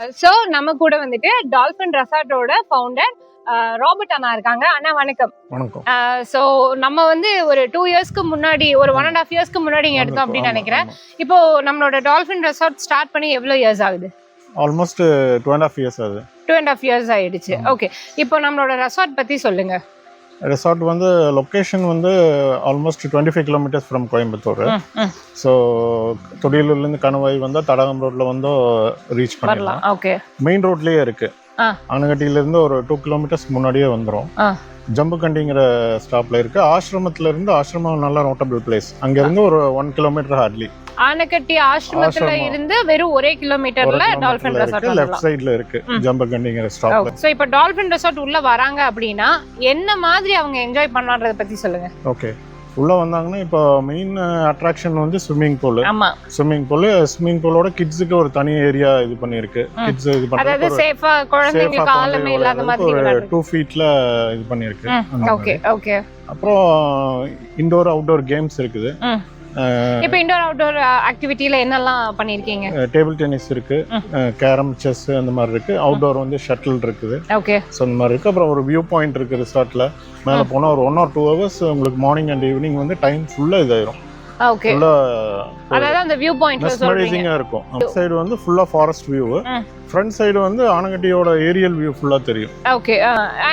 So நம்ம கூட வந்துட்டு டால்பின் ரெசார்ட்டோட ஃபவுண்டர் ராபர்ட் அண்ணா இருக்காங்க. அண்ணா வணக்கம். வணக்கம். சோ நம்ம வந்து ஒரு 2 இயர்ஸ்க்கு முன்னாடி ஒரு 1.5 இயர்ஸ்க்கு முன்னாடி இங்க எடுத்தோம் அப்படின்னு நினைக்கிறேன். இப்போ நம்மளோட டால்பின் ரெசார்ட் ஸ்டார்ட் பண்ணி எவ்வளவு இயர்ஸ் ஆகுது? ஆல்மோஸ்ட் 2.5 இயர்ஸ் ஆகுது. 2.5 இயர்ஸ் ஆயிடுச்சு. ஓகே, இப்போ நம்மளோட ரெசார்ட் பத்தி சொல்லுங்க. ரெசார்ட் வந்து லொக்கேஷன் வந்து almost 25 kilometres from Coimbatore. So தொடியலூர்லேருந்து கணவாய் வந்தால் தடகம் ரோட்ல வந்து ரீச் பண்ணலாம். ஓகே, மெயின் ரோட்லேயே இருக்கு. ஆனகட்டியிலேருந்து ஒரு 2 கிலோமீட்டர்ஸ் முன்னாடியே வந்துடும். ஜம்புகண்டிங்கிற ஸ்டாப்ல இருக்கு. ஆசிரமம் நல்ல நோட்டபிள் பிளேஸ். அங்கேருந்து ஒரு 1 கிலோமீட்டர் ஹார்ட்லி. ஆனகட்டி ஆசிரமத்துல இருந்து வெறும் 1 கிலோமீட்டர்ல டால்பின் ரெசார்ட் லெஃப்ட் சைடுல இருக்கு ஜம்புகண்டிங்கிற ஸ்டாப்ல. சோ இப்போ டால்பின் ரெசார்ட் உள்ள வராங்க அப்படின்னா என்ன மாதிரி அவங்க என்ஜாய் பண்ணலாம்ன்றத பத்தி சொல்லுங்க. ஓகே, உள்ள வந்தாங்கன்னா இப்போ மெயின் அட்ராக்ஷன் வந்து ஸ்விம்மிங் பூல். ஆமா, ஸ்விம்மிங் பூலோட கிட்ஸுக்கு ஒரு தனி ஏரியா இது பண்ணிருக்கு. கிட்ஸ் இது பண்றது சேஃபா, குழந்தைங்களுக்கு ஆழமே இல்லாத மாதிரி ஒரு 2 ஃபீட்ல இது பண்ணிருக்கு. Okay okay. அப்புறம் இன்டோர் அவுட்டோர் கேம்ஸ் இருக்குது. இப்போ இன்டோர் அவுட்டோர் ஆக்டிவிட்டில என்னெல்லாம் பண்ணிருக்கீங்க? டேபிள் டென்னிஸ் இருக்கு, கேரம், செஸ் அந்த மாதிரி இருக்கு. அவுட்டோர் வந்து ஷட்டில் இருக்குது. ஓகே, ஸோ அந்த மாதிரி இருக்கு. அப்புறம் ஒரு வியூ பாயிண்ட் இருக்கு ரிசார்ட்ல. மேலே போனால் ஒரு 1 or 2 hours உங்களுக்கு மார்னிங் அண்ட் ஈவினிங் வந்து டைம் ஃபுல்லா இதாயிரும். ஓகே, அதாவது அந்த வியூ பாயிண்ட்ல மெஸ்மரைசிங்கா இருக்கும். அந்த சைடு வந்து ஃபுல்லா ஃபாரஸ்ட் வியூ. ஃப்ரண்ட் சைடு வந்து ஆனகட்டியோட ஏரியல் வியூ ஃபுல்லா தெரியும். ஓகே,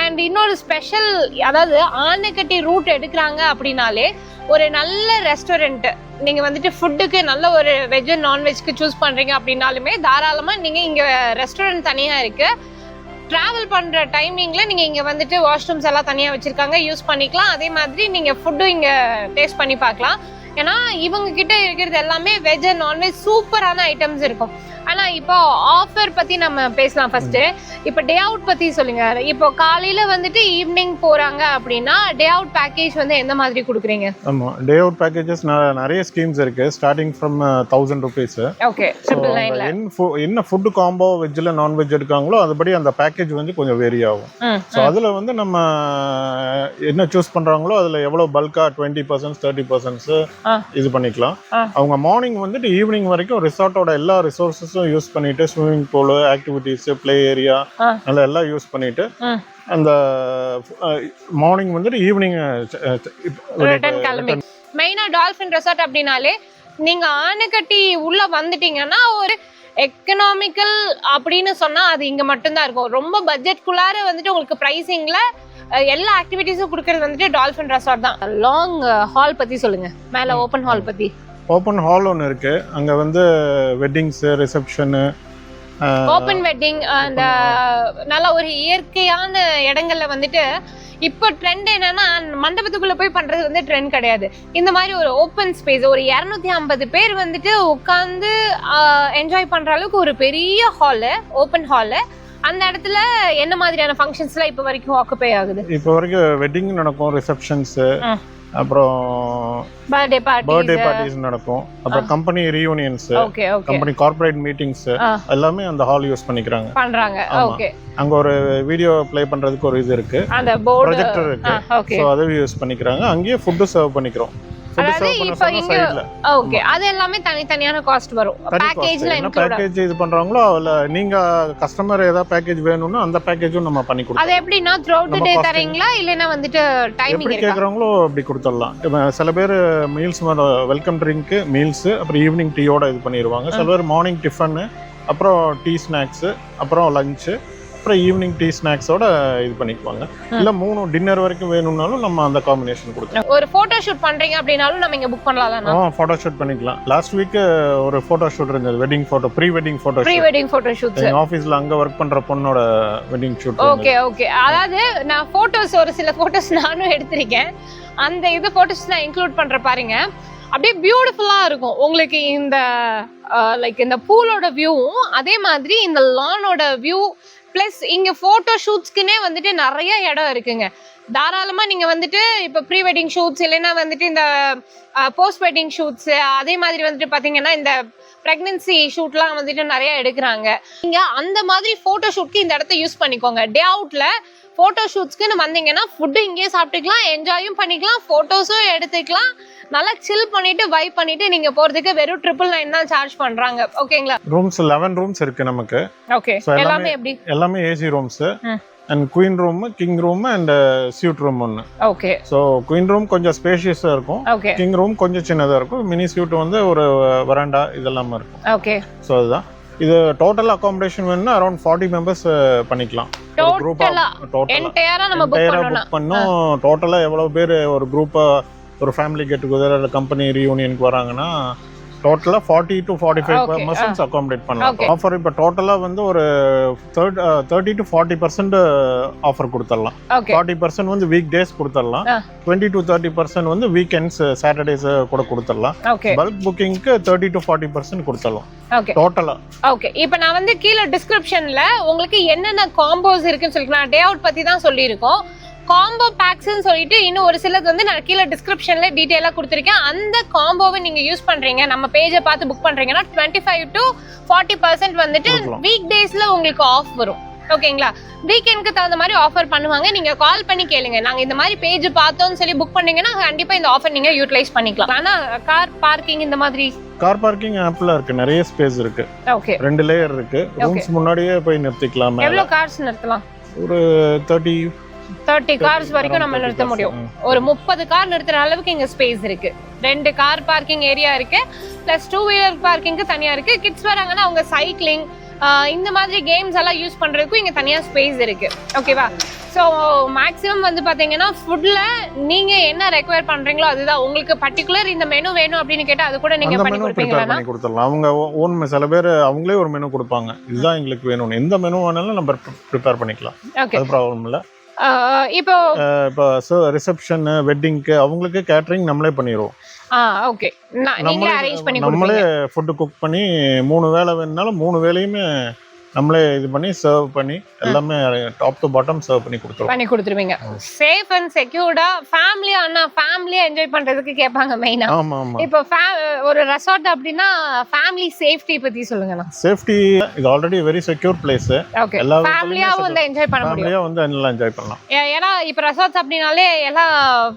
அண்ட் இன்னொரு ஸ்பெஷல், அதாவது ஆனகட்டி ரூட் எடுக்கிறாங்க அப்படினாலே ஒரு நல்ல ரெஸ்டாரண்ட், நீங்க வந்துட்டு ஃபுட்டுக்கு நல்ல ஒரு வெஜ் அண்ட் நான்வெஜ்க்கு சூஸ் பண்றீங்க அப்படின்னாலுமே தாராளமா நீங்க இங்க ரெஸ்டாரண்ட் தனியா இருக்கு. டிராவல் பண்ற டைமிங்ல நீங்க இங்க வந்துட்டு வாஷ்ரூம்ஸ் எல்லாம் தனியா வச்சிருக்காங்க, யூஸ் பண்ணிக்கலாம். அதே மாதிரி நீங்க ஃபுட்டும் இங்க டேஸ்ட் பண்ணி பார்க்கலாம். ஏன்னா இவங்க கிட்ட இருக்கிறது எல்லாமே வெஜ் அண்ட் நான்வெஜ் சூப்பரான ஐட்டம்ஸ் இருக்கும். ஆனா இப்போ ஆஃபர் பத்தி நம்ம பேசலாம். ஃபர்ஸ்ட் இப்போ டே அவுட் பத்தி சொல்லுங்க. இப்போ காலையில வந்துட்டு ஈவினிங் போறாங்க அப்படின்னா டே அவுட் பேக்கேஜ் வந்து எந்த மாதிரி கொடுக்குறீங்க? ஆமா, டே அவுட் பேக்கேஜஸ் நிறைய ஸ்கீம்ஸ் இருக்கு. Starting from 1000 rupees. ஓகே, 999ல என்ன ஃபுட் காம்போ வெஜ்ல நான்வெஜ் எடுக்காங்களோ அதுபடி அந்த பேக்கேஜ் வந்து கொஞ்சம் வேரி ஆகும். ஸோ அதுல வந்து நம்ம என்ன சூஸ் பண்றாங்களோ அதுல எவ்வளவு பல்கா 20%, 30% இது பண்ணிக்கலாம். அவங்க மார்னிங் வந்துட்டு ஈவினிங் வரைக்கும் ரிசார்ட்டோட எல்லா ரிசோர்ஸஸும் யூஸ் பண்ணிட்டு swimming pool, activities, play area எல்லாம் யூஸ் பண்ணிட்டு அந்த மார்னிங் வந்துட்டு ஈவினிங் ரிட்டர்ன் கிளம்பி. மெயினா டால்பின் ரெசார்ட் அப்படினாலே நீங்க ஆனகட்டி உள்ள வந்துட்டீங்கன்னா ஒரு எக்கனாமிக்கல் அப்படின்னு சொன்னா அது இங்க மட்டும்தான் இருக்கும். ரொம்ப பட்ஜெட்குள்ளார வந்துட்டு உங்களுக்கு பிரைசிங்ல எல்லா ஆக்டிவிட்டிஸும் கொடுக்கறது வந்துட்டு டால்பின் ரெசார்ட் தான். லாங் ஹால் பத்தி சொல்லுங்க. மேல ஓப்பன் ஹால் பத்தி. ஓப்பன் ஹால் ஒன்று இருக்கு. அங்க வந்து வெட்டிங்ஸ், ரிசப்ஷனு, ஓப்பன் வெட்டிங், அந்த நல்ல ஒரு இயற்கையான இடங்கள்ல வந்துட்டு இப்போ ட்ரெண்ட் என்னன்னா மண்டபத்துக்குள்ள போய் பண்றது வந்து ட்ரெண்ட் கிடையாது. இந்த மாதிரி ஒரு ஓப்பன் ஸ்பேஸ், ஒரு 250 பேர் வந்துட்டு உட்காந்து என்ஜாய் பண்ற அளவுக்கு ஒரு பெரிய ஹாலு, ஓப்பன் ஹாலு. அந்த இடத்துல என்ன மாதிரியான ஃபங்க்ஷன்ஸ்லாம் இப்போ வரைக்கும் ஆக்குபை ஆகுது? இப்போ வரைக்கும் வெட்டிங் நடக்கும், ரிசப்ஷன்ஸ், அப்புறம் பர்த்டே பார்ட்டிஸ் நடக்கும். அப்புறம் கம்பெனி ரீயூனியன்ஸ், கம்பெனி கார்ப்பரேட் மீட்டிங்ஸ் எல்லாமே அந்த ஹால் யூஸ் பண்றாங்க. ஓகே, அங்க ஒரு வீடியோ ப்ளே பண்றதுக்கு ஒரு இது இருக்கு, அந்த போர்டு ப்ரொஜெக்டர் இருக்கு. சோ அதை யூஸ் பண்ணிக்கிறாங்க. அங்கேயே ஃபுட் சர்வ் பண்ணிக்கிறோம். அதாவது இப்போ இங்க ஓகே, அது எல்லாமே தனித்தனியான காஸ்ட் வரும். பேக்கேஜ்ல இன்க்ளூட் பேக்கேஜ் இது பண்றாங்களோ இல்ல நீங்க கஸ்டமர் ஏதாவது பேக்கேஜ் வேணும்னா அந்த பேக்கேஜும் நம்ம பண்ணி கொடுப்போம். அது எப்படினா த்ரூ அவுட் தி டே தரீங்களா இல்லனா வந்துட்டு டைமிங் இருக்கா? கேக்குறாங்களோ அப்படி கொடுத்துடலாம். சில பேர் மீல்ஸ் வெல்கம் ட்ரிங்க், மீல்ஸ், அப்புறம் ஈவினிங் டீயோட இது பண்ணிடுவாங்க. சில பேர் மார்னிங் டிஃபன், அப்புறம் டீ ஸ்நாக்ஸ், அப்புறம் லஞ்ச், அப்புறம் ஈவினிங் டீ ஸ்நாக்ஸோட இது பண்ணிக்குவாங்க. இல்ல 3 டின்னர் வரைக்கும் வேணும்னாலும் நம்ம அந்த காம்பினேஷன் கொடுக்கலாம். ஒரு போட்டோ ஷூட் பண்றீங்க அப்படினாலும் நம்ம இங்க புக் பண்ணலாம்னா? போட்டோ ஷூட் பண்ணிக்கலாம். லாஸ்ட் வீக் ஒரு போட்டோ ஷூட் இருந்தது, wedding photo, pre wedding photo shoot. ஆபீஸ்ல அங்க வர்க் பண்ற பொண்ணோட வெட்டிங் ஷூட். ஓகே. அதாவது நான் போட்டோஸ், ஒரு சில போட்டோஸ் நானும் எடுத்திருக்கேன். அந்த இது போட்டோஸ் நான் இன்க்ளூட் பண்ற பாருங்க. அப்படியே பியூட்டிஃபுல்லா இருக்கும் உங்களுக்கு. இந்த லைக் இந்த பூலோட வியூவும் அதே மாதிரி இந்த லானோட வியூ, பிளஸ் இங்க போட்டோ ஷூட்ஸ்க்குனே வந்துட்டு நிறைய இடம் இருக்குங்க. தாராளமா நீங்க வந்துட்டு இப்ப ப்ரீ வெட்டிங் ஷூட்ஸ் இல்லைன்னா வந்துட்டு இந்த போஸ்ட் வெட்டிங் ஷூட்ஸ், அதே மாதிரி வந்துட்டு பாத்தீங்கன்னா இந்த பிரெக்னன்சி ஷூட்லாம் வந்துட்டு நிறைய எடுக்கிறாங்க. நீங்க அந்த மாதிரி போட்டோ ஷூட்க்கு இந்த இடத்த யூஸ் பண்ணிக்கோங்க. டே அவுட்ல போட்டோ ஷூட்ஸ்க்குன்னு வந்தீங்கன்னா ஃபுட்டு இங்கேயே சாப்பிட்டுக்கலாம், என்ஜாயும் பண்ணிக்கலாம், போட்டோஸும் எடுத்துக்கலாம், நல்லா சில் பண்ணிட்டு வைப் பண்ணிட்டு நீங்க போறதுக்கு வெறும் 999 தான் சார்ஜ் பண்றாங்க. ஓகேங்களா? ரூம்ஸ் 11 ரூம்ஸ் இருக்கு நமக்கு. ஓகே, எல்லாமே எப்படி? எல்லாமே AC rooms and queen room, king room and suite room ஒன்று. ஓகே. ஸோ குயின் ரூம் கொஞ்சம் ஸ்பேஷியஸா இருக்கும், கிங் ரூம் கொஞ்சம் சின்னதா இருக்கும், மினி ஸ்யூட் வந்து ஒரு வராண்டா இதெல்லாம் இருக்கும். ஓகே. ஸோ அதுதான் இது. டோட்டல் அகாமடேஷன் வேணும்னா அரௌண்ட் 40 மெம்பர்ஸ் பண்ணிக்கலாம். டோட்டலா நம்ம புக் பண்ணோம். டோட்டலா எவ்வளவு பேர் ஒரு குரூப்பா ஒரு ஃபேமிலி கெட் டுகெதர் இல்ல கம்பெனி ரீயூனியனுக்கு வராங்கன்னா டோட்டலா 40 to 45 பர்சன்ஸ் அகாமடேட் பண்ணலாம். ஆஃபர் இப்போ டோட்டலா வந்து ஒரு 30 to 40% ஆஃபர் கொடுத்துடலாம். 40% வந்து வீக் டேஸ் கொடுத்துடலாம், 20 to 30% வந்து வீக்கெண்ட்ஸ் சாட்டர்டேஸ் கூட கொடுத்துடலாம். பல்க் புக்கிங்க்கு 30 to 40% கொடுத்துடலாம் டோட்டலா. ஓகே, இப்போ நான் வந்து கீழே டிஸ்கிரிப்ஷன்ல உங்களுக்கு என்னென்ன காம்போஸ் இருக்குன்னு சொல்லிட்டு நான் டே அவுட் பத்தி தான் சொல்லியிருக்கோம். காம்போ பேக்ஸ்ன்னு சொல்லிட்டு இன்னும் ஒரு சிலது வந்து நான் கீழே டிஸ்கிரிப்ஷன்ல டீட்டெயிலா கொடுத்துருக்கேன். அந்த காம்போவை நீங்க யூஸ் பண்றீங்க, நம்ம பேஜை பார்த்து புக் பண்றீங்கன்னா 25 to 40% வந்துட்டு வீக் டேஸ்ல உங்களுக்கு ஆஃப் வரும். ஓகேங்களா? வீக்கெண்டுக்கு தகுந்த மாதிரி ஆஃபர் பண்ணுவாங்க. நீங்க கால் பண்ணி கேளுங்க, நாங்க இந்த மாதிரி பேஜ் பார்த்தோம்னு சொல்லி புக் பண்ணீங்கன்னா கண்டிப்பா இந்த ஆஃபர் நீங்க யூட்டிலைஸ் பண்ணிக்கலாம். ஆனா கார் பார்க்கிங் இந்த மாதிரி கார் பார்க்கிங் ஆப்ல இருக்கு, நிறைய ஸ்பேஸ் இருக்கு. ஓகே, 2 லேயர் இருக்கு. ரூம்ஸ் முன்னாடியே போய் நிறுத்திக்கலாம். எவ்வளவு கார்ஸ் நிறுத்தலாம்? ஒரு 30 கார்ஸ் வரைக்கும் நம்ம நிறுத்த முடியும். ஒரு 30 கார் நிறுத்துற அளவுக்கு இங்க ஸ்பேஸ் இருக்கு. 2 கார் பார்க்கிங் ஏரியா இருக்கு, பிளஸ் 2 வீலர் பார்க்கிங்க்கு தனியா இருக்கு. கிட்ஸ் வராங்கன்னா அவங்க சைக்கிளிங் இந்த மாதிரி கேம்ஸ் எல்லாம் யூஸ் பண்றதுக்கும் இங்க தனியா ஸ்பேஸ் இருக்கு. ஓகேவா? ஸோ மேக்ஸிமம் வந்து பாத்தீங்கன்னா ஃபுட்ல நீங்க என்ன ரெக்வயர் பண்றீங்களோ அதுதான். உங்களுக்கு பர்டிகுலர் இந்த மெனு வேணும் அப்படின்னு கேட்டா அது கூட நீங்க பண்ணி கொடுப்பீங்களா? கொடுத்துடலாம். அவங்க ஓன் சில பேர் அவங்களே ஒரு மெனு கொடுப்பாங்க, இதுதான் எங்களுக்கு வேணும், எந்த மெனு வேணாலும் நம்ம ப்ரிப்பேர் பண்ணிக்கலாம், அது ப்ராப்ளம் இல்லை. இப்போ ரிசப்ஷன் வெட்டிங்க்கு அவங்களுக்கு கேட்டரிங் நம்மளே பண்ணிடுவோம். ஓகே, நீங்களே அரேஞ்ச் பண்ணி நம்மளே ஃபுட் குக் பண்ணி 3 வேளை வேணும்னாலும் 3 வேளையுமே நம்மளே இது பண்ணி சர்வ் பண்ணி எல்லாமே டாப் டு பாட்டம் சர்வ் பண்ணி கொடுத்துருவீங்க. சேஃப் அண்ட் செக்யூர்டா ஃபேமிலியா என்ஜாய் பண்றதுக்கு கேட்பாங்க மெயினா. ஆமா ஆமா. இப்போ ஒரு ரெசார்ட் அப்படின்னா ஃபேமிலி சேஃப்டி பத்தி சொல்லுங்கண்ணா. சேஃப்டி இது ஆல்ரெடி வெரி செக்யூர் பிளேஸ். எல்லா ஃபேமிலியாவும் வந்து என்ஜாய் பண்ண முடியும். ஃபேமிலியா வந்து நல்லா என்ஜாய் பண்ணலாம். ஏன்னா இப்போ ரெசார்ட்ஸ் அப்படினாலே எல்லா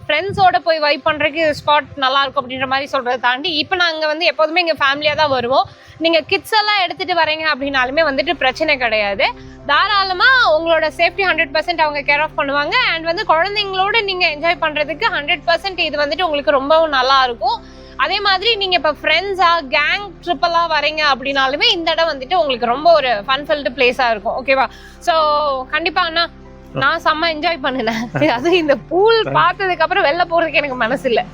ஃப்ரெண்ட்ஸோட போய் வைப் பண்றதுக்கு ஸ்பாட் நல்லா இருக்கும் அப்படின்ற மாதிரி சொல்றதை தாண்டி இப்போ நாங்க வந்து எப்போதுமே இங்க ஃபேமிலியா தான் வருவோம். நீங்க கிட்ஸ் எல்லாம் எடுத்துட்டு வரீங்க அப்படின்னாலுமே வந்துட்டு பிரச்சனை கிடையாது. தாராளமா உங்களோட சேஃப்டி 100% அவங்க கேர் ஆஃப் பண்ணுவாங்க. அண்ட் வந்து குழந்தைங்களோட நீங்க என்ஜாய் பண்றதுக்கு 100% இது வந்துட்டு உங்களுக்கு ரொம்பவும் நல்லா இருக்கும். அதே மாதிரி நீங்க இப்ப ஃப்ரெண்ட்ஸா கேங் ட்ரிப் எல்லாம் வரீங்க அப்படின்னாலுமே இந்த இடம் வந்துட்டு உங்களுக்கு ரொம்ப ஒரு ஃபன் ஃபில்டு பிளேஸா இருக்கும். ஓகேவா? ஸோ கண்டிப்பா அண்ணா நான் செம்ம என்ஜாய் பண்ணினேன். அது இந்த பூல் பார்த்ததுக்கு அப்புறம் வெளில போறதுக்கு எனக்கு மனசு இல்லை,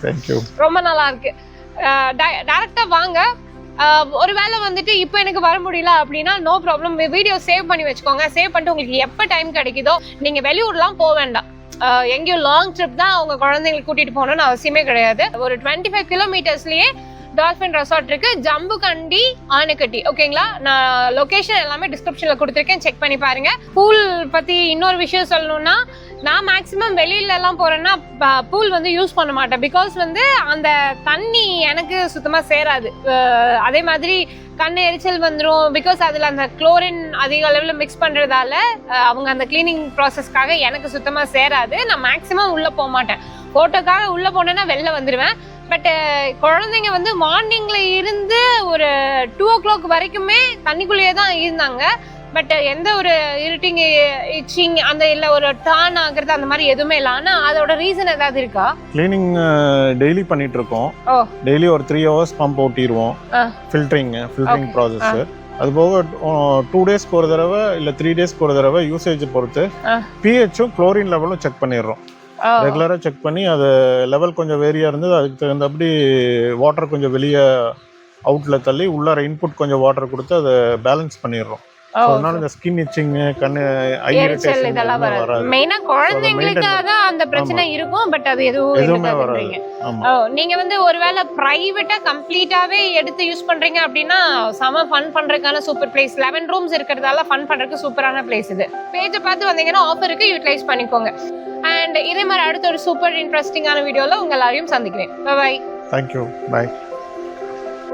ரொம்ப நல்லா இருக்கு. டைரக்டா வாங்க. ஒருவேளை வந்துட்டு இப்போ எனக்கு வர முடியல அப்படின்னா நோ ப்ராப்ளம், வீடியோ சேவ் பண்ணி வச்சுக்கோங்க. சேவ் பண்ணிட்டு உங்களுக்கு எப்போ டைம் கிடைக்குதோ நீங்க வெளியூர்லாம் போக வேண்டாம். எங்கேயும் லாங் ட்ரிப் தான் உங்க குழந்தைங்களுக்கு கூட்டிட்டு போகணும்னு அவசியமே கிடையாது. ஒரு 25 கிலோமீட்டர்ஸ்லயே டால்ஃபின் ரெசார்ட் இருக்கு, ஜம்புகண்டி ஆனைக்கட்டி. ஓகேங்களா? நான் லொகேஷன் எல்லாமே டிஸ்கிரிப்ஷன்ல கொடுத்துருக்கேன், செக் பண்ணி பாருங்க. பூல் பத்தி இன்னொரு விஷயம் சொல்லணும்னா, நான் மேக்ஸிமம் வெளியில எல்லாம் போறேன்னா பூல் வந்து யூஸ் பண்ண மாட்டேன். பிகாஸ் வந்து அந்த தண்ணி எனக்கு சுத்தமா சேராது. அதே மாதிரி கண்ணு எரிச்சல் வந்துடும். பிகாஸ் அதுல அந்த குளோரின் அதிக அளவில் மிக்ஸ் பண்றதால அவங்க அந்த கிளீனிங் ப்ராசஸ்க்காக எனக்கு சுத்தமா சேராது. நான் மேக்ஸிமம் உள்ள போக மாட்டேன். போட்டோக்காக உள்ள போனேன்னா வெளில வந்துடுவேன். பட் குழந்தைங்க வந்து மார்னிங்ல இருந்து ஒரு 2 o'clock வரைக்குமே தண்ணிக்குள்ளேயே தான் இருந்தாங்க. பட் எந்த ஒரு இரிட்டிங் இச்சிங் அந்த இல்ல ஒரு டர்ன் ஆகுறது அந்த மாதிரி எதுவுமே இல்லை. ஆனா அதோட ரீசன் ஏதாவது இருக்கா? கிளீனிங் டெய்லி பண்ணிட்டு இருக்கோம். டெய்லி ஒரு 3 hours பம்ப் ஓட்டிடுவோம். Filtering process. அது போக 2 டேஸ்க்கு ஒரு தடவை இல்ல 3 டேஸ்க்கு ஒரு தடவை யூசேஜ் பொறுத்து பிஹெச்சும் குளோரின் லெவலும் செக் பண்ணிடுறோம். ரெகுலரா செக் பண்ணி அது லெவல் கொஞ்சம் வேரியா இருந்தது, அதுக்கு தகுந்தபடி வாட்டர் கொஞ்சம் வெளியே அவுட்ல தள்ளி உள்ளார இன்புட் கொஞ்சம் வாட்டர் கொடுத்து அதை பேலன்ஸ் பண்ணிடுறோம். அதனால இந்த ஸ்கின் இச்சிங், கண்ணு ஐ இரிட்டேஷன் இதெல்லாம் வராது. மெயினா குழந்தைங்களுக்கு தான் அந்த பிரச்சனை இருக்கும். பட் அது எதுவுமே வராது. நீங்க வந்து ஒருவேளை பிரைவேட்டா கம்ப்ளீட்டாவே எடுத்து யூஸ் பண்றீங்க அப்படின்னா சம ஃபன் பண்றதுக்கான சூப்பர் பிளேஸ். 11 ரூம்ஸ் இருக்கிறதால ஃபன் பண்றதுக்கு சூப்பரான பிளேஸ் இது. பேஜை பார்த்து வந்தீங்கன்னா ஆஃபருக்கு யூட்டிலைஸ் பண்ணிக்கோங்க. அண்ட் அண்ட் இதே மாதிரி அடுத்த ஒரு சூப்பர் இன்ட்ரெஸ்டிங்கான வீடியோல உங்க எல்லாரையும் சந்திக்கிறேன். பை. தேங்க்யூ. பாய்.